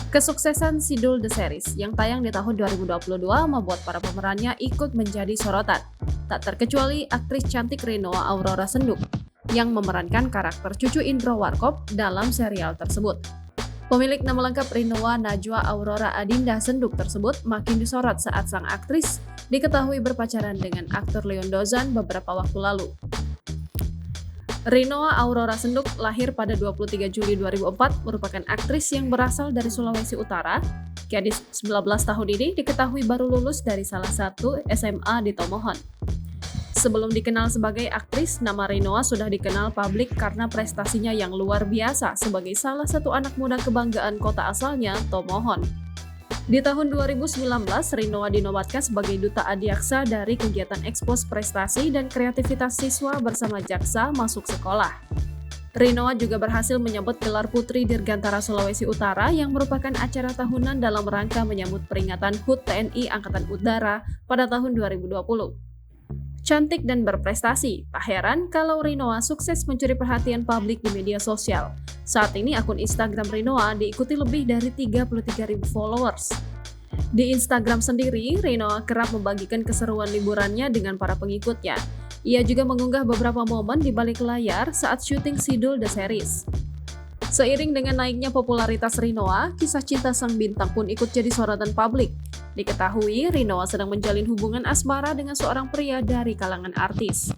Kesuksesan Sidul The Series yang tayang di tahun 2022 membuat para pemerannya ikut menjadi sorotan. Tak terkecuali aktris cantik Rinoa Aurora Senduk yang memerankan karakter cucu Indro Warkop dalam serial tersebut. Pemilik nama lengkap Rinoa Najwa Aurora Adinda Senduk tersebut makin disorot saat sang aktris diketahui berpacaran dengan aktor Leon Dozan beberapa waktu lalu. Rinoa Aurora Senduk lahir pada 23 Juli 2004, merupakan aktris yang berasal dari Sulawesi Utara. Gadis 19 tahun ini diketahui baru lulus dari salah satu SMA di Tomohon. Sebelum dikenal sebagai aktris, nama Rinoa sudah dikenal publik karena prestasinya yang luar biasa sebagai salah satu anak muda kebanggaan kota asalnya, Tomohon. Di tahun 2019, Rinoa dinobatkan sebagai Duta Adiaksa dari kegiatan ekspos prestasi dan kreativitas siswa bersama Jaksa Masuk Sekolah. Rinoa juga berhasil menyambut gelar Putri Dirgantara Sulawesi Utara yang merupakan acara tahunan dalam rangka menyambut peringatan HUT TNI Angkatan Udara pada tahun 2020. Cantik dan berprestasi, tak heran kalau Rinoa sukses mencuri perhatian publik di media sosial. Saat ini akun Instagram Rinoa diikuti lebih dari 33.000 followers. Di Instagram sendiri, Rinoa kerap membagikan keseruan liburannya dengan para pengikutnya. Ia juga mengunggah beberapa momen di balik layar saat syuting Sidul The Series. Seiring dengan naiknya popularitas Rinoa, kisah cinta sang bintang pun ikut jadi sorotan publik. Diketahui, Rinoa sedang menjalin hubungan asmara dengan seorang pria dari kalangan artis.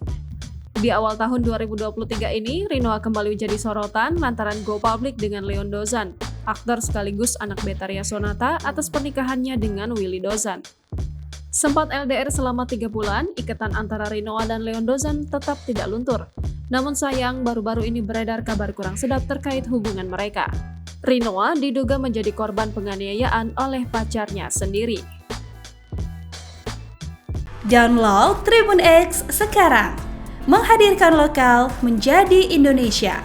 Di awal tahun 2023 ini, Rinoa kembali menjadi sorotan lantaran go public dengan Leon Dozan, aktor sekaligus anak Betharia Sonata atas pernikahannya dengan Willy Dozan. Sempat LDR selama 3 bulan, ikatan antara Rinoa dan Leon Dozan tetap tidak luntur. Namun sayang, baru-baru ini beredar kabar kurang sedap terkait hubungan mereka. Rinoa diduga menjadi korban penganiayaan oleh pacarnya sendiri. Download Tribun X sekarang, menghadirkan lokal menjadi Indonesia.